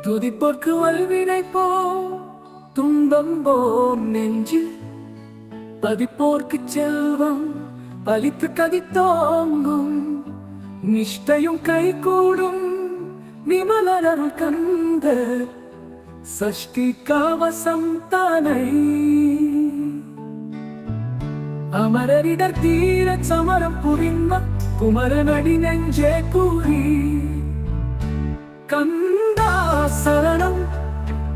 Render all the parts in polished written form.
துதிப்போர்க்கு வல்வினை போ துன்பம் போம் நெஞ்சில் பதிப்போர்க்கு செல்வம் பலித்து கதித்தோங்கும் நிஷ்டையும் கைகூடும் விமலரருள் கந்த சஷ்டி கவசம் தானை அமரரிடர் தீர சமரம் புரிந்த குமரனடி நெஞ்சே கூறி கந்தா சரணம்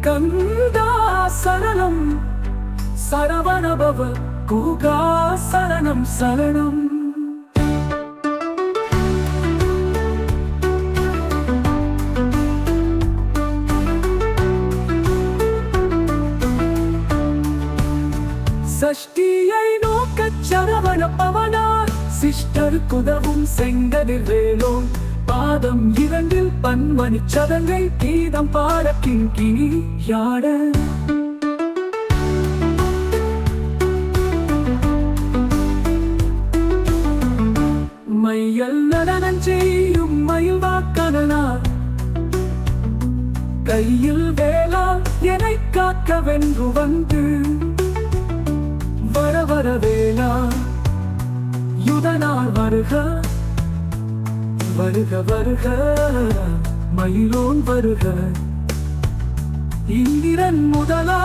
கந்தா சரணம் சரவணபவ கூகா சரணம் சரணம். சஷ்டியை நோக்கச் சரவண பவனார் சிஷ்டர் குதவும் செங்கதிர் வேலோன் பாதம் இரண்டில் பன்மணி சதங்கை கீதம் பாட கிங்கினி யாட மையல் நடனம் செய்யும் மயில் வாக்கனார் கையில் வேளா என்னை காக்க வென்று வந்து வர வர வேளா யுதனார் வருக வருக வருக மயிலோன் வருக இந்திரன் முதலா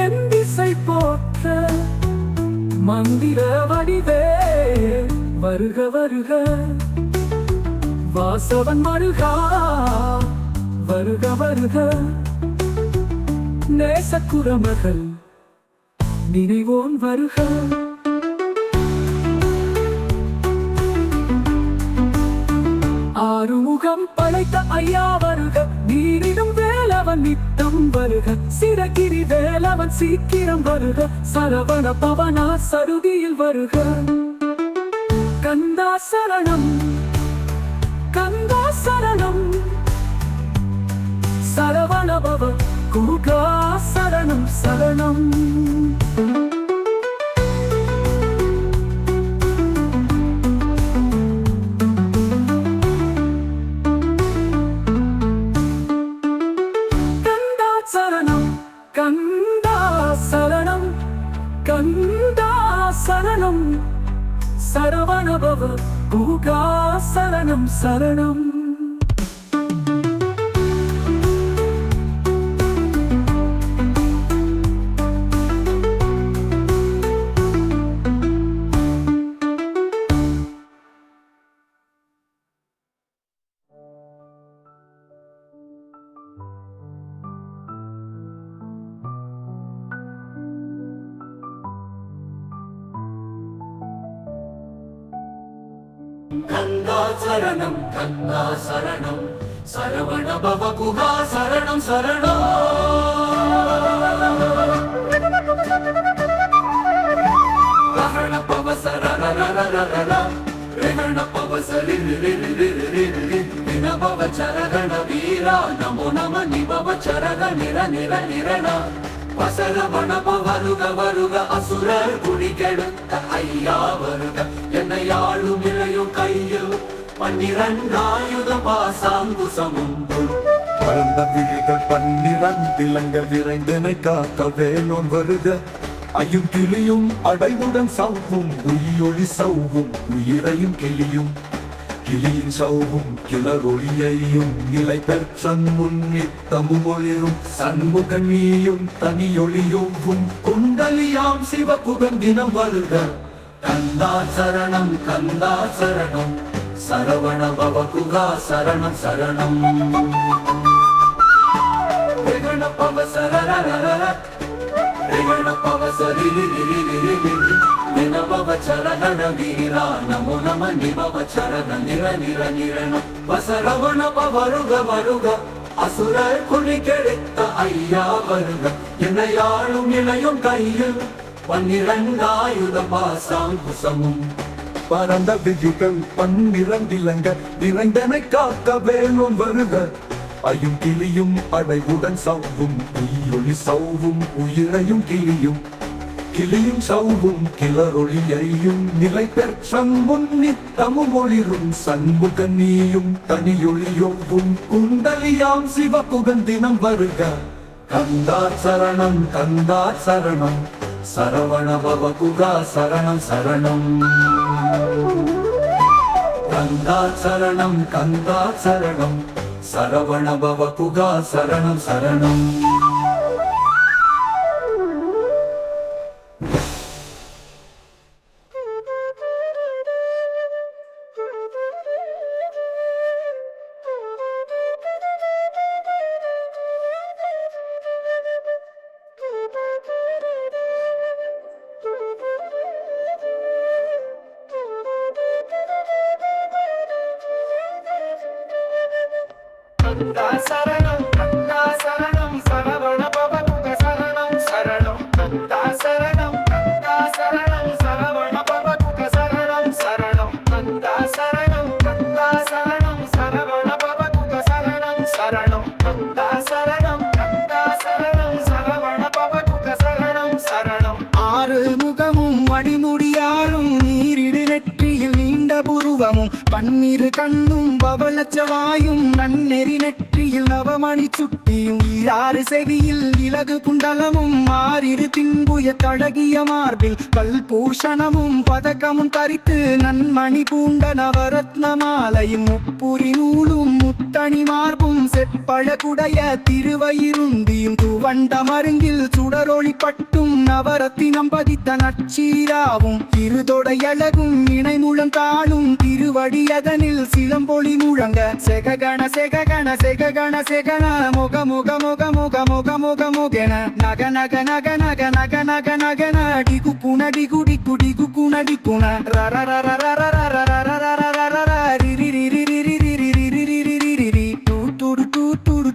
என் திசை போற்ற மந்திர வடிவே வருக வருக வாசவன் வருகா வருக வருக நேசக்குறமகள் நினைவோன் வருக. ஆறுமுகம் படைத்த ஐயா வருக நீரிடும் வேலவன் நித்தம் வருக சிறகிரி வேலவன் சீக்கிரம் வருக சரவண பவனா சருதியில் வருக. கந்தா சரணம் கந்தா சரணம் சரவண பவ கூகா சரணம் சரணம். கந்தா சரணம் கந்தா சரணம் கந்தா சரணம் சரவண பவ கூகா சரணம் சரணம். கந்தா சரணம் கந்தா சரணம் சரவண பவ குஹா சரணம் சரணம். ரஹண பவ சரரரரரர ரஹண பவ சரிரிரிரிரிரிரி வினபவ சரகண வீரா நமோ நம நிபவ சரக நிர நிர நிரண வசரவணப வருக வருக அசுரர் குடி கெடுத்த ஐயா வருக என்னை ஆளும் இளையும் கையில் பன்னிரண்டாயுத பாசாங்குசமும் பரந்த விழிகள் பன்னிரண்டிலங்க விரைந்தனை காக்க வேலோன் வருக ஐயும் கிளியும் அடைவுடன் சவ்வும் உயிரொளி சவ்வும் உயிரையும் கிளியும் கிளியின் சவ்வும் கிளரொளியையும் நிலை பெற்றன் முன்னித்தமும் ஒளிரும் சண்முக நீயும் தனியொளியும் குண்டலியாம் சிவபுகன் தினம் வருக. கந்தா சரணம் கந்தா சரணம் சரவண பவ குஹா சரணம் சரணம். ரிகண பவ சரரரரர ரிகண பவ சரிரிரிரிரிரி வினபவ சரகண வீரா நமோ நம நிபவ சரக நிர நிர நிரண வசரவண வருக வருக அசுரர் குடி கெடுத்த ஐயா வருக என்னை ஆளும் இளையும் கையில் பன்னிரண்டாயுத பாசாங்குசமும் பரந்த விழிகள் பன்னிரண்டிலங்க விரைந்தனை காக்க வேலோன் வருக ஐயும் கிளியும் அடைவுடன் சவ்வும் உயிரொளி சவ்வும் உயிரையும் கிளியும் கிளியும் சவ்வும் கிளரொளியையும் நிலை பெற்றம் முன்னித்தமும் ஒளிரும் சண்முக நீயும் தனியொளியொவ்வும் குண்டலியாம் சிவபுகன் தினம் வருக கந்தா சரணம் கந்தா சரணம் சரவண பவ குகா சரணம் சரணம் கந்தா சரணம் கந்தா சரணம் சரவண பவ குகா சரணம் சரணம் கந்தா சரணம் கந்தா சரணம் சரவண பவ குக சரணம் சரணம் கந்தா சரணம் கந்தா சரணம் சரவண பவ குக சரணம் சரணம் கந்தா சரணம் கந்தா சரணம் சரவண பவ குக சரணம் சரணம் கந்தா சரணம் கந்தா சரணம் சரவண பவ குக சரணம் சரணம் ஆறு முகமும் அடிமுடியாரும் நீரிடு நெற்றியில் நீண்ட புருவமும் பன்னிரு கண்ணும் பவளச்சவாயும் நன்னெறி நெற்றியில் நவமணி சுட்டியும் ஈராறு செவியில் இலகு குண்டலமும் ஆறிரு தின்புய தழகிய மார்பில் கல்பூஷணமும் பதக்கமும் தரித்து நன்மணி பூண்ட நவரத்ன மாலையும் முப்புரி நூலும் முத்தணி மார்பும் செப்பழகுடைய திருவயிருந்தியும் துவண்ட மருங்கில் சுடரொளி பட்டும் நவரத்தினம் பதித்த நச்சீராவும் திருதொடையழகும் இணைமுழந்தாளும் திருவடியதனில் சிலம்பொலி முழங்க செககண செககண செககண செகன முக முக முக முக முக முக முகென நக நக நக நக நக நக நகன டிகு குண டிகு டிகு டிகு குண டிகுண ரர ரர ரர ரர ரர ரர ரர ரர ரிரி ரிரி ரிரி ரிரி ரிரி ரிரி ரிரி ரி dude dude dude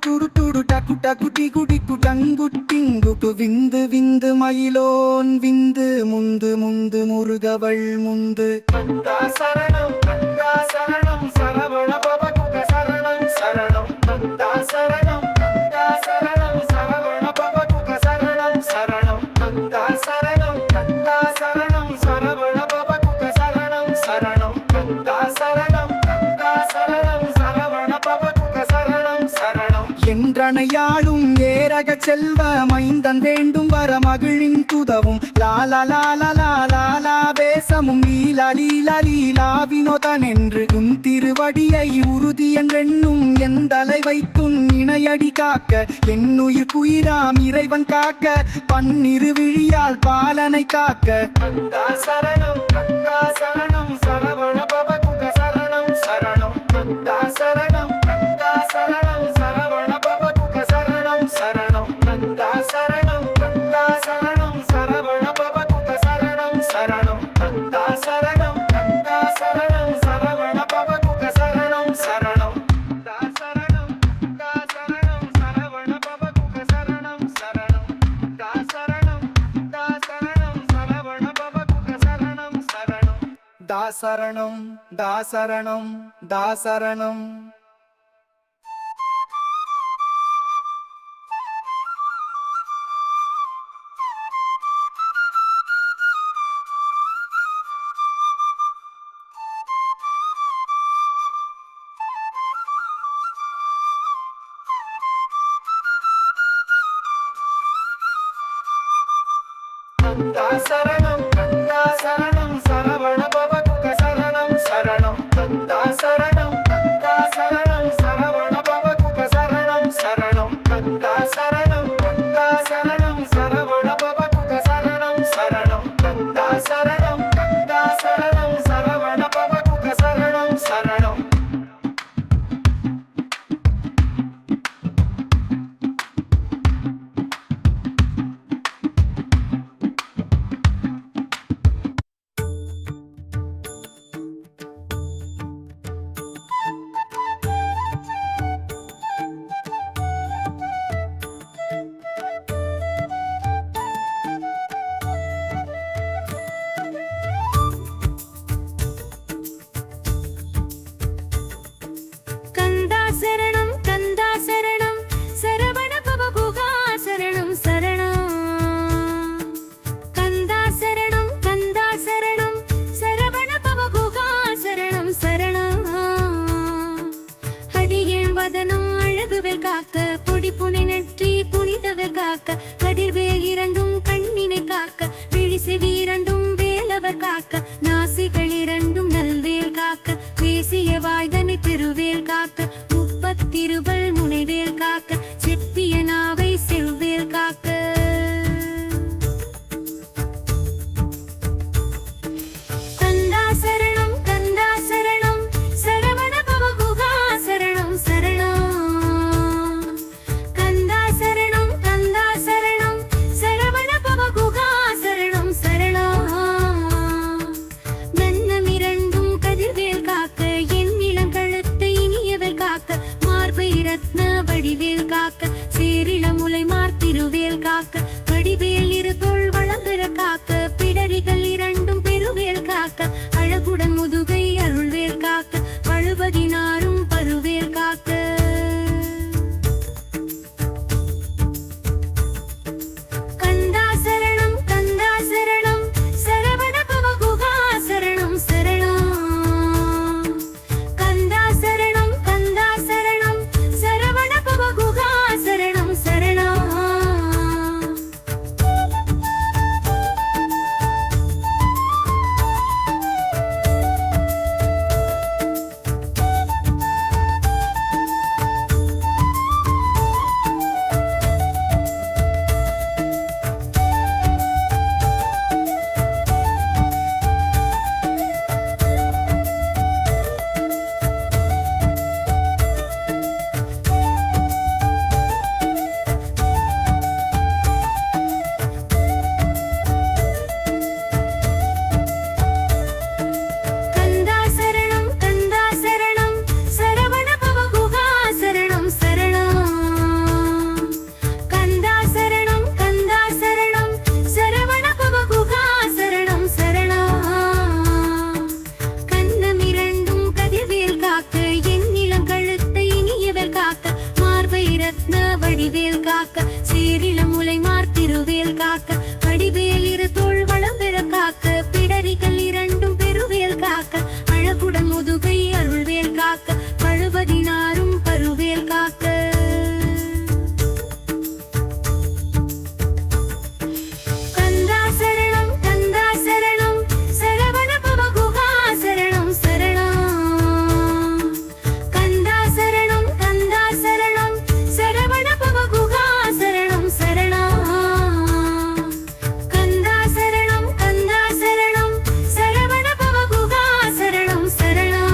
dude dude டக்கு டக்கு டிகு டிகு டங்கு டிங்குக்கு விந்து விந்து மயிலோன் விந்து முந்து முந்து முருகவள் முந்து கந்தா சரணம் கந்தா சரணம் சரவண பவ குக சரணம் சரணம் கந்தா சரணம் கந்தா சரணம் சரவண பவ குக சரணம் சரணம் கந்தா சரணம் கந்தா சரணம் சரவண பவ குக சரணம் சரணம் கந்தா சரணம் கந்தா சரணம் சரவண பவ குக சரணம் சரணம் என்றனையாளும் ஏரக செல்வ மைந்தன் வேண்டும் வர மகிழின் துதவும் லாலா லாலா லாலா லா பேசமும் லீலா லீலா லீலா வினோதன் என்று உன் திருவடியை உறுதி என்றென்னும் எந்தலை வைத்துன் இணையடி காக்க என்னுயிர் குயிராம் இறைவன் காக்க பன்னிரு விழியால் பாலனை காக்க கந்தா சரணம் கந்தா சரணம் சரவண பவ குக சரணம் சரணம் கந்தா சரணம் கந்தா சரணம் சரவண பவ குக சரணம் சரணம் கந்தா சரணம் கந்தா சரணம் சரவண பவ குக சரணம் சரணம் கந்தா சரணம் கந்தா சரணம் சரவண பவ குக சரணம் சரணம் கந்தா சரணம் கந்தா சரணம் சரவண பவ குக சரணம் சரணம் கந்தா சரணம் கந்தா சரணம் சரவண பவ குக சரணம் சரணம் தாசரணம் தாசரணம் தாசரணம் கந்தா சரணம் கந்தா சரணம் சரவண பவ குக சரணம் சரணம் கந்தா சரணம் கந்தா சரணம் சரவண பவ குக சரணம் சரணம் கந்தா சரணம் கந்தா சரணம் சரவண பவ குக சரணம் சரணம் கந்தா சரணம் கந்தா சரணம் சரவண பவ குக சரணம் சரணம் செவிரண்டும் வேலவர் காக்க நாசிகள் இரண்டும் நல்வேல் காக்க பேசிய வாய்தனை திருவேல் காக்க முப்பத்திருவல் முனைவேல் காக்க செப்பிய நாவை செவ்வேல் காக்க கந்தா சரணம் கந்தா சரணம் சரவண பவ குகா சரணம் சரணம் கந்தா சரணம் கந்தா சரணம் சரவண பவ குகா சரணம் சரணம் நன்னமிரண்டும் கதிர்வேல் காக்க என் இளங்கழுத்தை இனியவள் காக்க மார்பை ரத்ன வடிவேல் காக்க சேரிள முலை மார்த்திருவேல் காக்க வடிவேல் இருதொள் வளம்பெற காக்க பிடரிகள் இரண்டும் பெருவேல் காக்க அழகுடன் முதுகை அருள்வேல் காக்க பழுவதினாரும் பருவேல் காக்க கந்தா சரணம் கந்தா சரணம் சரவண பவ குகா சரணம் சரணம் கந்தா சரணம் கந்தா சரணம் சரவண பவ குகா சரணம் சரணம் கந்தா சரணம் கந்தா சரணம் சரவண பவ குகா சரணம் சரணம் கந்தா சரணம் கந்தா சரணம் சரவண பவ குகா சரணம் சரணம் கண்ணமிரண்டும் கதிர்வேல் காக்க என் இளங்கழுத்தை இனியவள் காக்க மார்பை ரத்ன வடிவேல் காக்க சேரிள முலை மார்த்திருவேல் காக்க வடிவேல் இருதொள் வளம்பெற காக்க பிடரிகள் இரண்டும் பெருவேல் காக்க அழகுடன் முதுகை அருள்வேல் காக்க பழுவதினாரும் பருவேல் காக்க கந்தா சரணம் கந்தா சரணம் சரவண பவ குகா சரணம் சரணம் கந்தா சரணம் கந்தா சரணம் சரவண பவ குகா சரணம் சரணம் கந்தா சரணம் கந்தா சரணம் சரவண பவ குகா சரணம் சரணம்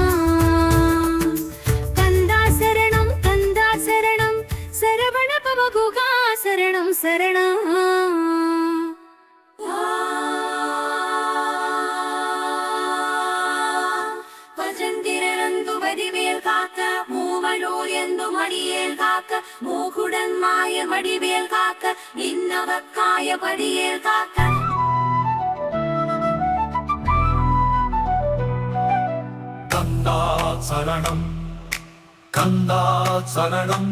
கந்தா சரணம் கந்தா சரணம் சரவண பவ குகா சரணம் சரணம் பஜந்திரந்து வடிவேல் காக்க மூவலூர் என்று மடியேல் காக்க மூகுடன் மாய வடிவேல் காக்க இன்னவக்காய வடியேல் காக்க கந்தா சரணம் கந்தா சரணம்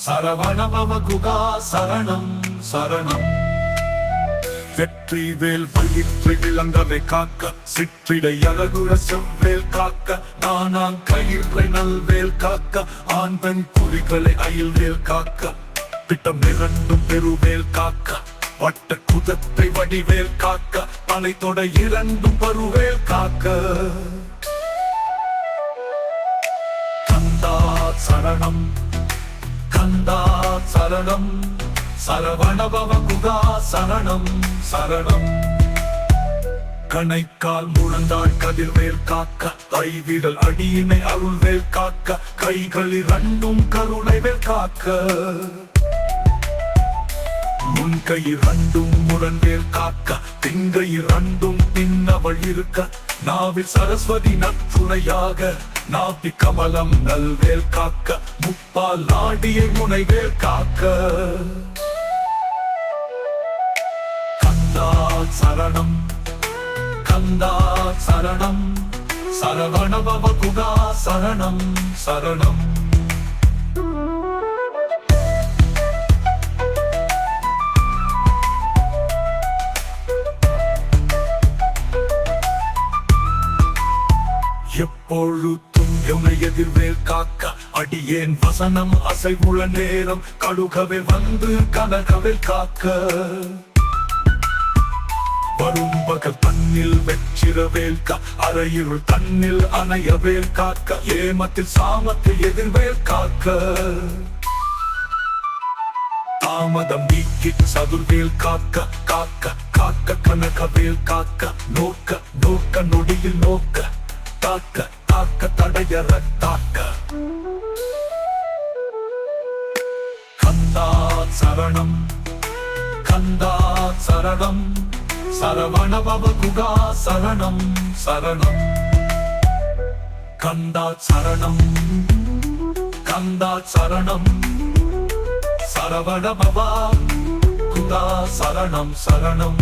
சரவண பவ குகா சரணம் சரணம் வெற்றி வேல் பயிற்றை விளங்கவை காக்க சிற்றிடை அழகுற செவ்வேல் காக்க நானாங் கயிற்றை நல்வேல் காக்க ஆண் பெண் குறிகளை அயில்வேல் காக்க பிட்டம் இரண்டும் பெருவேல் காக்க வட்ட குதத்தை வடிவேல் காக்க தலை தொட இரண்டும் பருவேல் காக்க கந்தா சரணம் கந்தா சரணம் சரவண பவ குகா சரணம் சரணம் கணைக்கால் முழந்தாள் கதிர்வேல் காக்க கைவிரல் அடியினை அருள்வேல் காக்க கைகள் இரண்டும் கருணைவேல் காக்க முன்கை இரண்டும் முரண்வேல் காக்க திங்கை இரண்டும் பின்னவள் இருக்க நாவில் சரஸ்வதி நத்துணையாக நாப்பி கமலம் நல்வேல் காக்க முப்பால் நாடியை முனைவேல் காக்க கந்தா சரணம் கந்தா சரணம் சரவண பவ குகா சரணம் சரணம் எப்பொழுதும் எமை எதிர்வேல் காக்க அடியேன் வசனம் அசைவுள்ள நேரம் கடுகவே வந்து கனகவில் காக்க வரும் பகல் தன்னில் வெற்றிரவேல் அறையிருள் தன்னில் அணையவேல் காக்க ஏமத்தில் சாமத்தில் எதிர்வேல் காக்க தாமதம் நீக்கி சதுர்வேல் காக்க காக்க காக்க கனகவேல் காக்க நோக்க நோக்க நொடியில் நோக்க தாக்க தாக்க தடையற தாக்க கந்தா சரணம் கந்தா சரணம் சரவண பவ குகா சரணம் சரணம் கந்தா சரணம் கந்தா சரணம் சரவண பவா குகா சரணம் சரணம்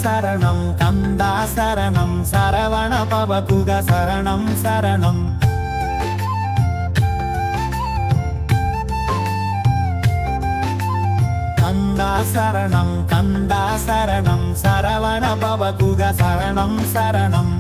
சரணம் கந்தா சரணம் சரவண பவ குக சரணம் சரணம் கந்தா சரணம் கந்தா சரணம் சரவண பவ குக சரணம் சரணம்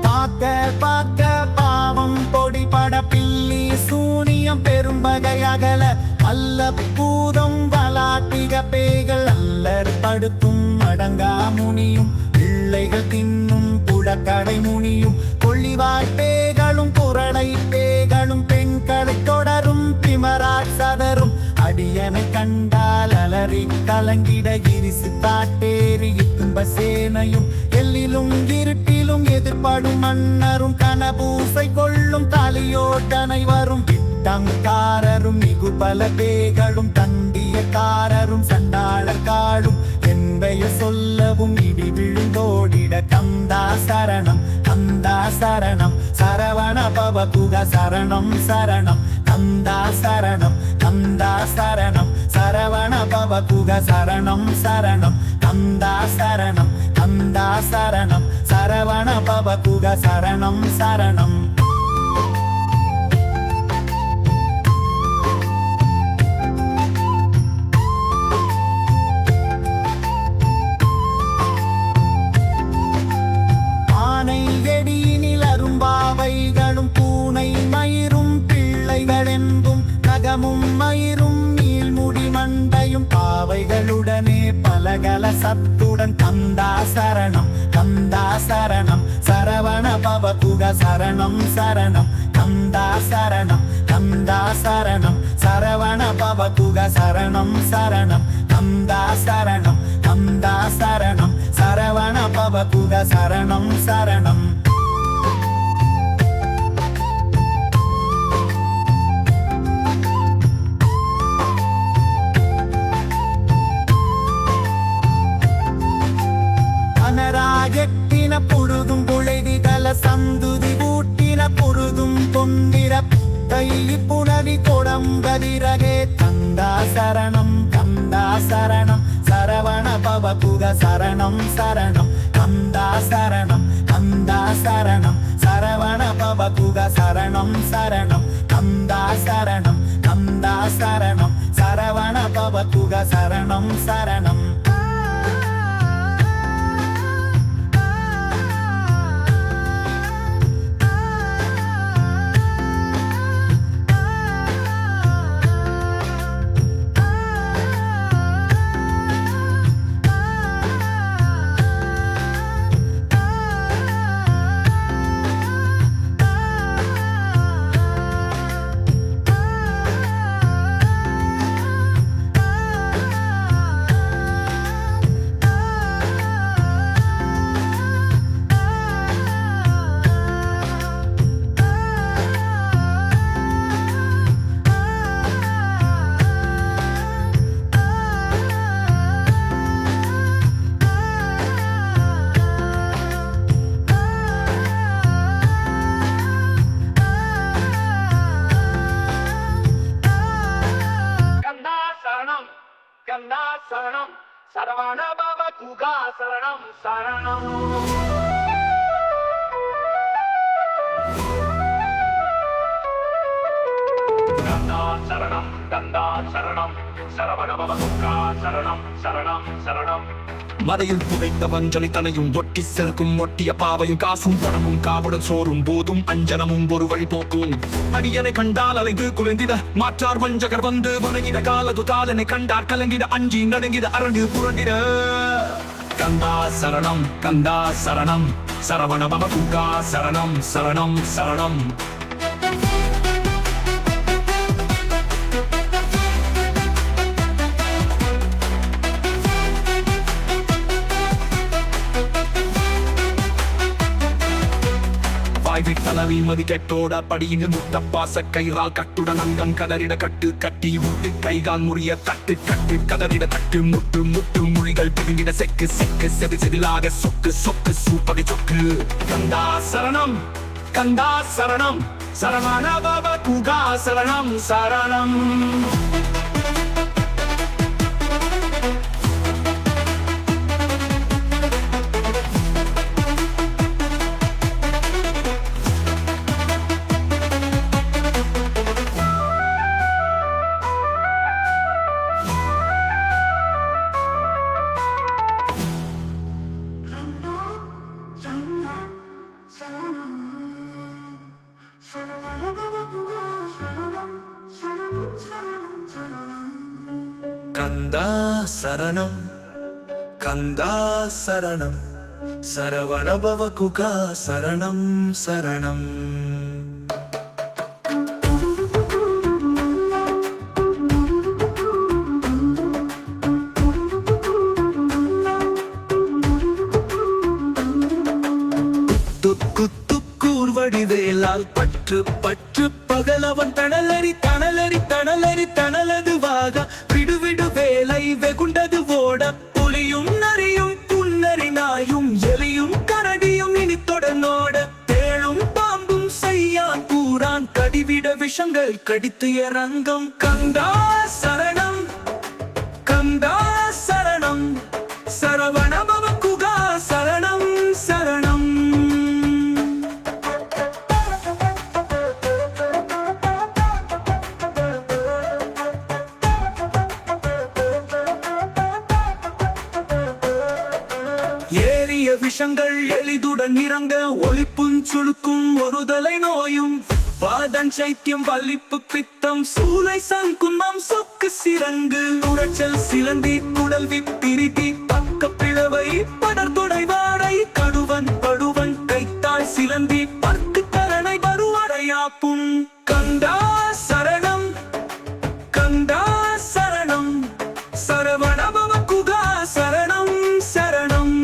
பாக்க பாக்க பாவம் பொடிபட பில்லி சூனியம் பெரும்பகை அகல அல்ல பூதம் வலாட்டிக பேய்கள் அல்லர் படுத்தும் அடங்கா முனியும் பிள்ளைகள் தின்னும் புடக்கடை முனியும் கொள்ளிவாய் பேய்களும் புரடை பேய்களும் பெண்களை தொடரும் பிமராட் சதரும் அடியனை கண்டால் அலறி கலங்கிட இரிசு தாட்டேறி துன்ப சேனையும் எல்லிலும் இருட்டிலும் எதிர்படும் மன்னரும் கனபூசை கொள்ளும் தலையோட்டனை வரும் விட்டங்காரரும் மிகு பல பேய்களும் தண்டியக்காரரும் சண்டாளர் காடும் என்பைய சொல்லவும் இடி விழுந்தோடிட கந்தா சரணம் கந்தா சரணம் சரவண பவ குக சரணம் சரணம் கந்தா சரணம் கந்தா சரணம் சரவண பவ குக சரணம் சரணம் கந்தா சரணம் கந்தா சரணம் சரவண பவ குக சரணம் சரணம் ஆனை வெடியினில் அரும்பாவைகளும் பூனை மயிரும் பிள்ளைகளென்பும் நகமும் மயிரும் நீள்முடி மண்டையும் பாவைகளுடனே பலகல சத்துடன் கந்தா சரணம் கந்தா சரணம் சரவண பவ குக சரணம் சரணம் கந்தா சரணம் கந்தா சரணம் சரவண பவ குக சரணம் சரணம் கந்தா சரணம் கந்தா சரணம் சரவண பவ குக சரணம் சரணம் அனராஜத்தின புழுதும் புழைதிதல சந்துதி ஊட்டின புழுதும் கொண்டிர கைலி புனவி கொடம்பதிரகே கந்தா சரணம் கந்தா சரணம் சரவண பவ குக சரணம் சரணம் கந்தா சரணம் கந்தா சரணம் சரவண பவ குக சரணம் சரணம் கந்தா சரணம் கந்தா சரணம் சரவண பவ குக சரணம் சரணம் கந்தா சரணம் சரவண பவ குகா சரணம் சரணம் சரணம் கந்தா சரணம் சரவண பவ துர்கா சரணம் சரணம் சரணம். மலையில் புதைத்த வஞ்சனை தனையும் ஒட்டி செல்கும் ஒட்டிய பாவையும் காசும் பணமும் காவுடன் சோறும் போதும் அஞ்சனமும் ஒரு வழி போக்கும். அடியனை கண்டால் அலைந்து குளிர்ந்திட மாற்றார் வஞ்சகர் வந்து வணங்கிட காலது தாளனை கண்டார் கலங்கிட அஞ்சி நடுங்கிட அரண்டு புரண்டிட. கந்தா சரணம் கந்தா சரணம் சரவண பவ துர்கா சரணம் சரணம் சரணம். தலைவி மதி கெட்டோட படியின் முத்தப்பாச கைகால் கட்டுடன் அங்கன் கதறிட கட்டு கட்டி விட்டு கைகால் முறிய தட்டு கட்டு கதறிட தட்டு முட்டு முட்டு மொழிகள் பிரிந்திட செக்கு செக்கு செது செதிலாக சொக்கு சொக்கு சூப்பகை சொக்கு. கந்தா சரணம் கந்தா சரணம் சரவண பவ துர்கா சரணம் சரணம். கந்தா சரணம் கந்தா சரணம் சரவண பவ குகா சரணம் சரணம். வடிவேலால் பற்று பற்று பகலவன் தணலறி தணலறி தணலறி தணலது வாக விடுவிடு வேலை வெகுண்டது ஓட. புலியும் நரியும் புன்னரி நாயும் எலியும் கரடியும் இனி தொடனோட. தேளும் பாம்பும் செய்யான் கூறான் கடிவிட விஷங்கள் கடித்து இறங்கும். கந்தா சரணம் கந்தா சரணம் சரவண பவ குகா சரணம் சரணம். ஏறிய விஷங்கள் எளிதுடன் இறங்க ஒளிப்பும் சுழுக்கும் ஒரு தலை நோயும் வாதன் சைத்தியம் வலிப்பு பித்தம் சூளை சங்குமம் சொக்கு சிறங்கு உரைச்சல் சிலந்தி குடல்வி பிரிதி பக்க பிளவை படர்தொடை வாடை கடுவன் படுவன் கைத்தாய் சிலந்தி பற்கு தரணை வருவடையாப்பும். கந்தா சரணம் கந்தா சரணம் சரவண பவ குகா சரணம் சரணம்.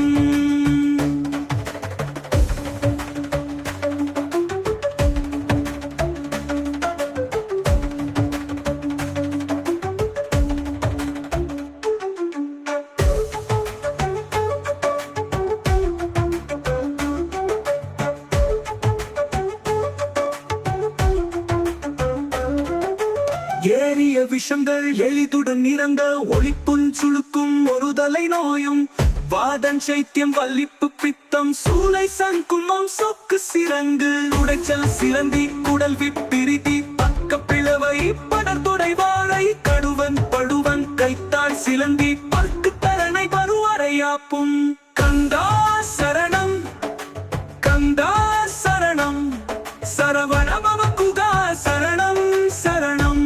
ஏறிய விஷங்கள் எளிதுடன் இறங்க ஒளிப்பும் சுழுக்கும் ஒரு தலை நோயும் வாதன் சைத்தியம் வலிப்பு பித்தம் சூளை சங்குமம் சொக்கு சிறங்கு உடைச்சல் சிலந்தி குடல்வி பிரிதி பக்க பிளவை படர்தொடை வாழை கடுவன் படுவன் கைத்தாய் சிலந்தி பற்கு தரணை வருவரையாப்பும். கந்தா சரணம் கந்தா சரணம் சரவண பவ குகா சரணம் சரணம்.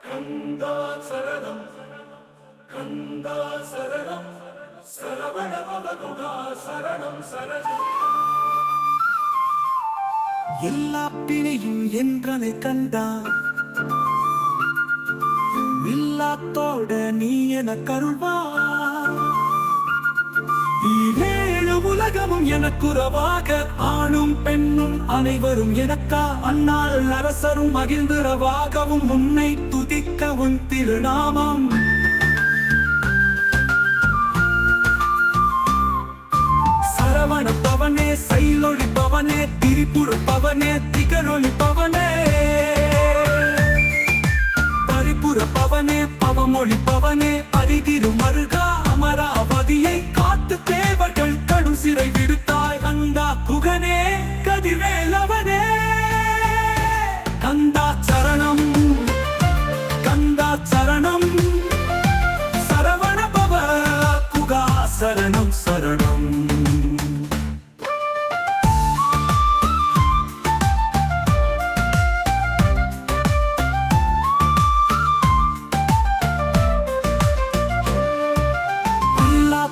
கந்தா சரணம் கந்தா சரணம் சரவண பவ குகா சரணம் சரணம். எல்லா பிணையும் என்றனை கண்டா இல்லாத்தோட நீ என கருள்வா. ஏழு உலகமும் எனக்குறவாக ஆணும் பெண்ணும் அனைவரும் எனக்கா. அந்நாள் அரசரும் மகிழ்ந்திரவாகவும் உன்னை துதிக்க உன் திருநாமம். சரவண பவனே சைலொளி பவனே திரிபுர பவனே திகழொளி பவனே பரிபுர பவனே பவமொழி பவனே பவனே அரிதிரு மருகா அமராவதியை காத்து தேவர்கள் கடும் சிறை விடுத்தாய் கந்தா குகனே கதிர்வேலவனே கந்தா சரணம் கந்தா சரணம் சரவண பவ குகா சரணம் சரணம்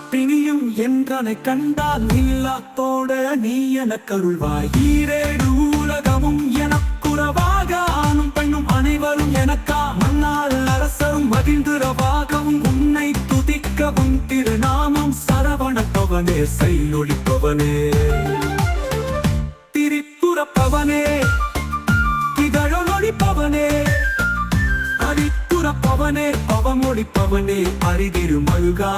பிணியும் என்றனை கண்டால் இல்லாத்தோட நீ எனக்கருள்வாய் ஈரேடு உலகமும் எனக்குறவாக ஆணும் பெண்ணும் அனைவரும் எனக்கா மன்னால் அரசரும் மகிழ்ந்துறவாகவும் உன்னை துதிக்கவும் திருநாமம் சரவண பவனே செயலொழிப்பவனே திரிபுரப்பவனே திகழொழிப்பவனே பவனே பவமொழிப்பவனே அரிதிரு மருகா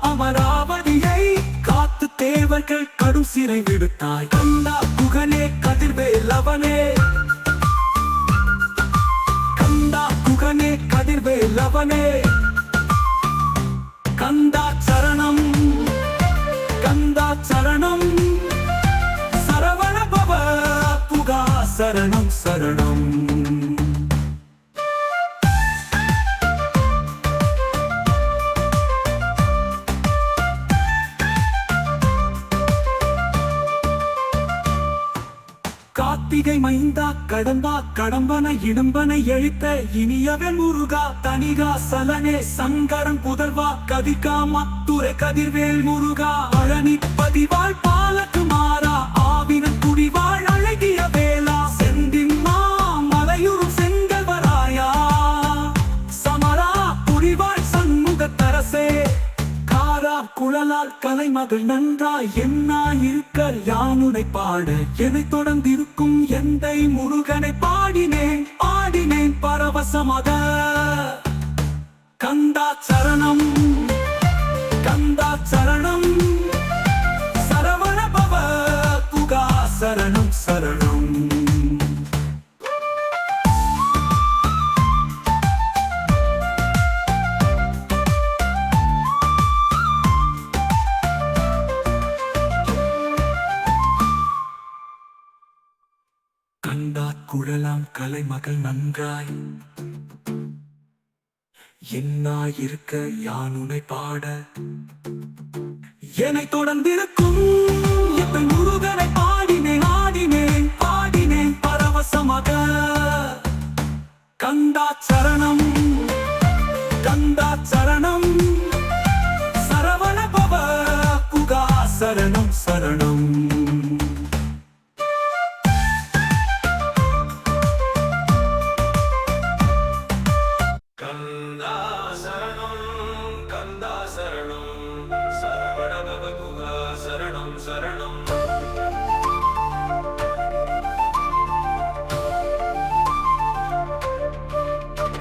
அமராவதியை காத்து தேவர்கள் கடும் சிறை விடுத்தாய் கந்தா குகனே கதிர்வேலவனே கந்தா குகனே கதிர்வேலவனே கந்தா சரணம் கந்தா சரணம் சரவண பவ புகா சரணம் சரணம் கார்த்திகை மைந்தா கடம்பா கடம்பன இடும்பனை எழுத்த இனியவன் முருகா தனிகா சலனே சங்கரன் புதல்வா கதிகா மத்துரை கதிர்வேல் முருகா பழனி பதிவாள் பாலகுமாரா ஆவினன் குடிவாள் அழகிய வேளா செந்திம்மா மலையூர் செங்கல்வராயா சமரா புரிவாள் சண்முக தரசே குழலால் கலைமகள் நன்றாய் என்னாயிருக்க யானுனை பாட என்னை தொடர்ந்திருக்கும் எந்தை முருகனை பாடினேன் ஆடினேன் பரவசமாக கந்தா சரணம் கந்தா சரணம் சரவண பவ புகா சரணம் சரணம் கண்டா குழலாம் கலைமகள் நன்றாய் என்னாயிருக்க யானுனை பாட என்னை தொடர்ந்திருக்கும் எந்த முருகனை பாடினேன் ஆடினேன் பாடினேன் பரவசமாக கந்தா சரணம் கந்தா சரணம் சரவண பவ புகா சரணம் சரணம்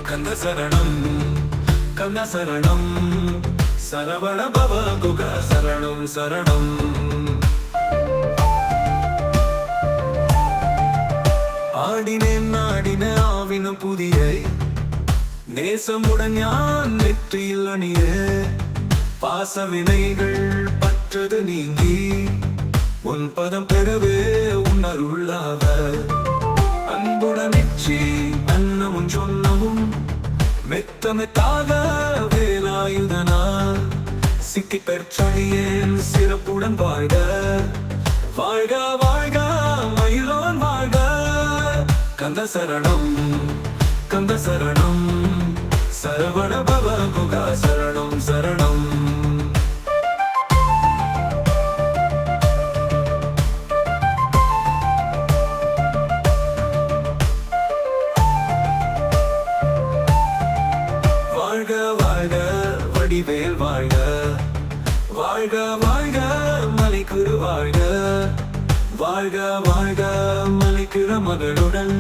கந்த சரணம் கந்த சரணம் சரவண பவ குக சரணம் சரணம் ஆடினேன் நாடின ஆவின புதிய நேசமுடன் யான் நெற்றியில் அணிய பாசவினைகள் பற்றது நீங்கி உன் பதம் பெறவே உணருள்ளாவ அன்புடன் நிச்சி அன்னமும் சொன்னமும் மெத்தமெத்தாக வேலாயுதனால் சிக்கி பெற்றடியேன் சிறப்புடன் வாழ்க வாழ்க வாழ்க மயிலோன் வாழ்க கந்த சரணம் கந்த சரணம் சரவண பவ குகா சரணம் சரணம் வாழ்க வாழ்க வடிவேல் வாழ்க வாழ்க வாழ்க மலைக்குரு வாழ்க வாழ்க வாழ்க மலைக்குற மகளுடன்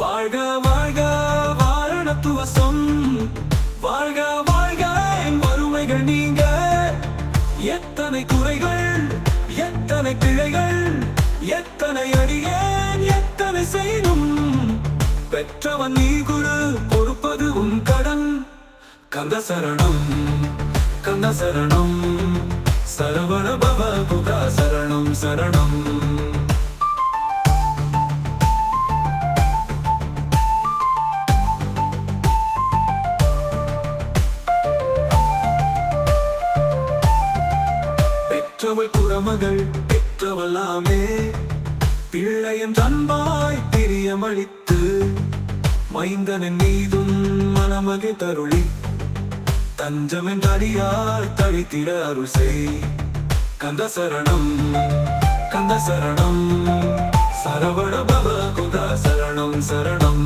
வாழ்க வாழ்க வாரணத்துவசம் வாழ்க வாழ்க என் வறுமைகள் நீங்க எத்தனை குறைகள் எத்தனை பிழைகள் எத்தனை அடியேன் எத்தனை செய்யும் பெற்றவன் நீ குரு பொறுப்பது உன் கடன் கந்த சரணம் கந்த சரணம் சரவண பவ குகா சரணம் சரணம் பெற்றவள் குறமகள் பெற்றவளாமே பிள்ளையன் அன்பாய் பிரியமளித்து மைந்தனின் மீதும் மனமகை தருளி தஞ்சமென் அடியார் தழித்திட அருள் செய் கந்த சரணம் கந்த சரணம் சரவண பவ குகா சரணம் சரணம்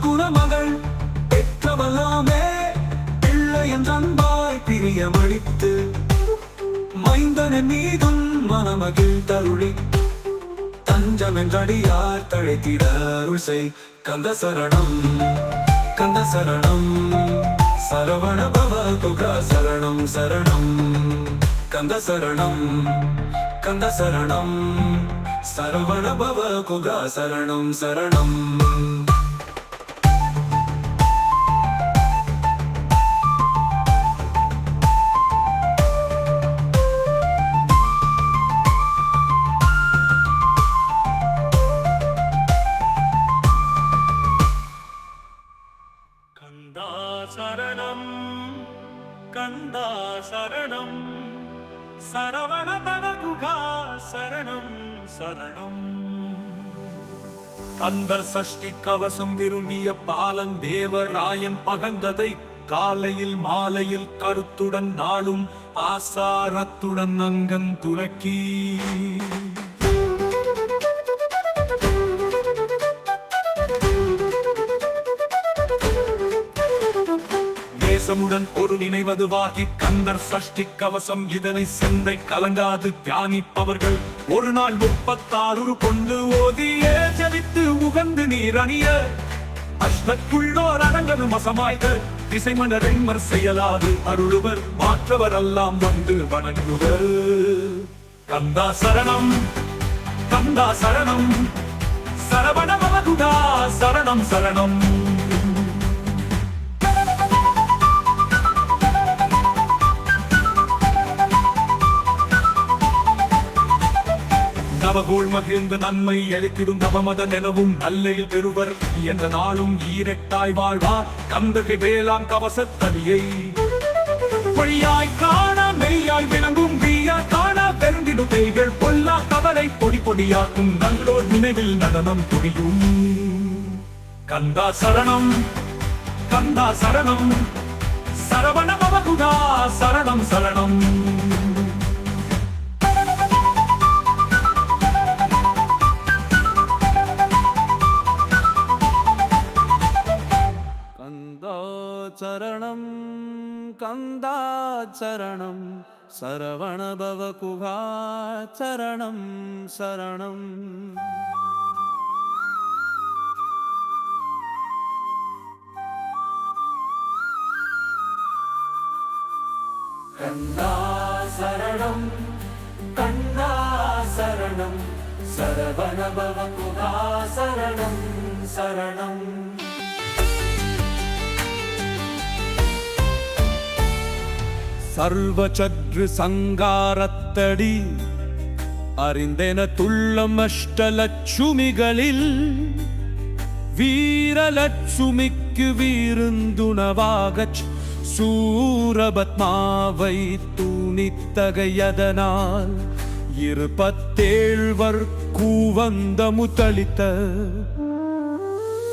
குணமகள் பெற்றவளாமே பிள்ளையன் அன்பாய் பிரியமளித்து மைந்தனின் மீதும் மனமகிழ் தருளி தஞ்சமென்றடியார் தழைத்திட அருள் செய் கந்த சரணம் கந்த சரணம் சரவண பவ குகா சரணம் சரணம் கந்த சரணம் கந்த சரணம் சரவண பவ குகா சரணம் சரணம் கந்தா சரணம் கந்தா சரணம் சரவண பவ குகா சரணம் சரணம் கந்தர் சஷ்டி கவசம் விரும்பிய பாலன் தேவராயன் பகந்ததை காலையில் மாலையில் கருத்துடன் நாளும் ஆசாரத்துடன் அங்கன் துலக்கி நேசமுடன் ஒரு நினைவதுவாகி கந்தர் சஷ்டி கவசம் இதனை சிந்தை கலங்காது தியானிப்பவர்கள் ஒரு நாள் 36 கொண்டு ஓதியே ஜலித்து உகந்து நீர் அணிய அஷ்டக்குள்ளோர் அரங்கனும் அசமாய்க திசை மன்னர் செயலாது அருளுவர் மாற்றவர் எல்லாம் வந்து வணங்குவர் கந்தா சரணம் கந்தா சரணம் சரவண பவ குகா சரணம் சரணம் நவகோள் மகிழ்ந்த நன்மை அளித்திடும் நவமத நிலவும் நல்லையில் பெறுவர் என்ற நாளும் ஈரெட்டாய் வாழ்வார் கந்தகை வேளாண் கவசத்தடியை பொய்யாய் காண மெய்யாய் விளங்கும் வீயா காண பெருந்திடும் பெய்கள் பொல்லா கவலை பொடி பொடியாக்கும் நல்லோர் நினைவில் நடனம் துணியும் கந்தா சரணம் கந்தா சரணம் சரவண பவ குகா சரணம் சரணம் சரணம் கந்தா சரணம் சரவண பவ குகா சரணம் சரணம் கந்தா சரணம் கந்தா சரணம் சரவண பவ குகா சரணம் சரணம் சர்வசற்று சங்காரத்தடி அறிந்தென துள்ளம் அஷ்டலட்சுமிகளில் வீரலட்சுமிக்கு வீருந்துணவாகச் சூரபத்மாவை தூணித்தகையதனால் 27 கூவந்த முத்தளித்த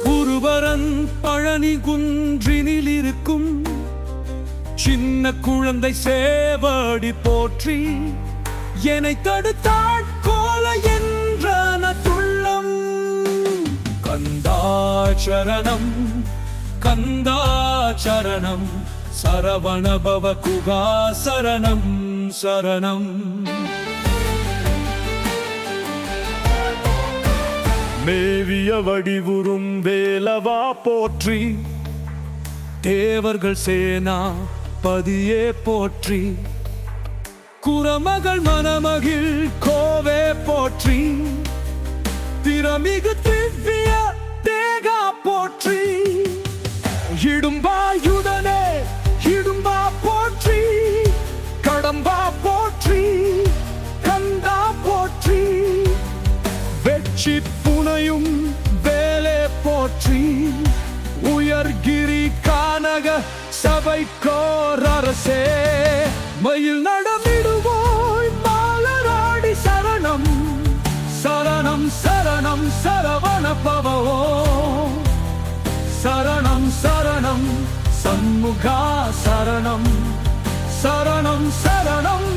குருவரன் பழனி குன்றினில் இருக்கும் சின்ன குழந்தை சேவடி போற்றி என்னை தடுத்தாட்கோல என்ற துள்ளம் சரணம் கந்தா சரணம் சரவண பவ குகா சரணம் சரணம் மேவிய வடிவுறும் வேலவா போற்றி தேவர்கள் சேனா பதியே போற்றி குரமகள் மணமகிழ் கோவே போற்றி திறமிகு திவ்ய தேகா போற்றி இடும்பாயுதனே இடும்பா போற்றி கடம்பா போற்றி கந்தா போற்றி வெற்றி புனையும் வேலே போற்றி உயர்கிரி கானக சபைக்கோர் அரசே மயில் நடமிடுவோய் மாலராடி சரணம் சரணம் சரணம் சரவண பவோ சரணம் சரணம் சண்முகா சரணம் சரணம் சரணம்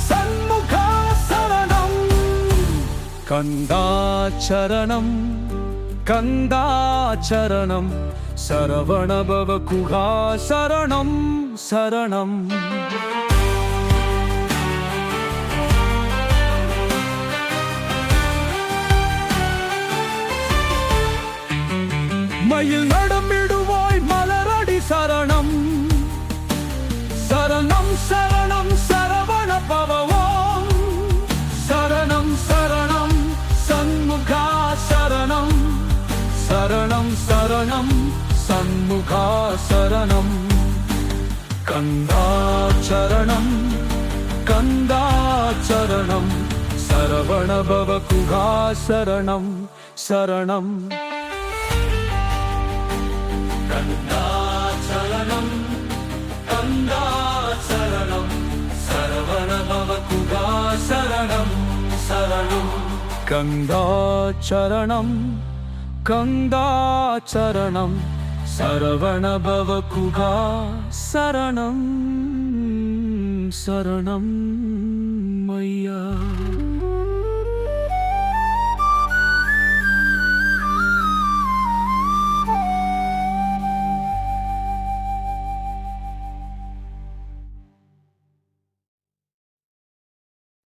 சண்முகா சரணம் கந்தாச்சரணம் கந்தாச்சரணம் சரவண பவ குகா சரணம் சரணம் மயில் நடமிடுவாய் மலரடி சரணம் சரணம் சரணம் சரவண பவவோம் சரணம் சரணம் சண்முகா சரணம் சரணம் சரணம் சண்முகா சரணம் கந்தாச்சரணம் கந்தாச்சரணம் சரவண பவ குகா சரணம் சரணம் கந்தாச்சரணம் கந்தாச்சரணம் சரவண பவ குகா சரணம் சரணம் கந்தாச்சரணம் கந்தாச்சரணம் சரவண பவ குகா சரணம் சரணம் ஐயா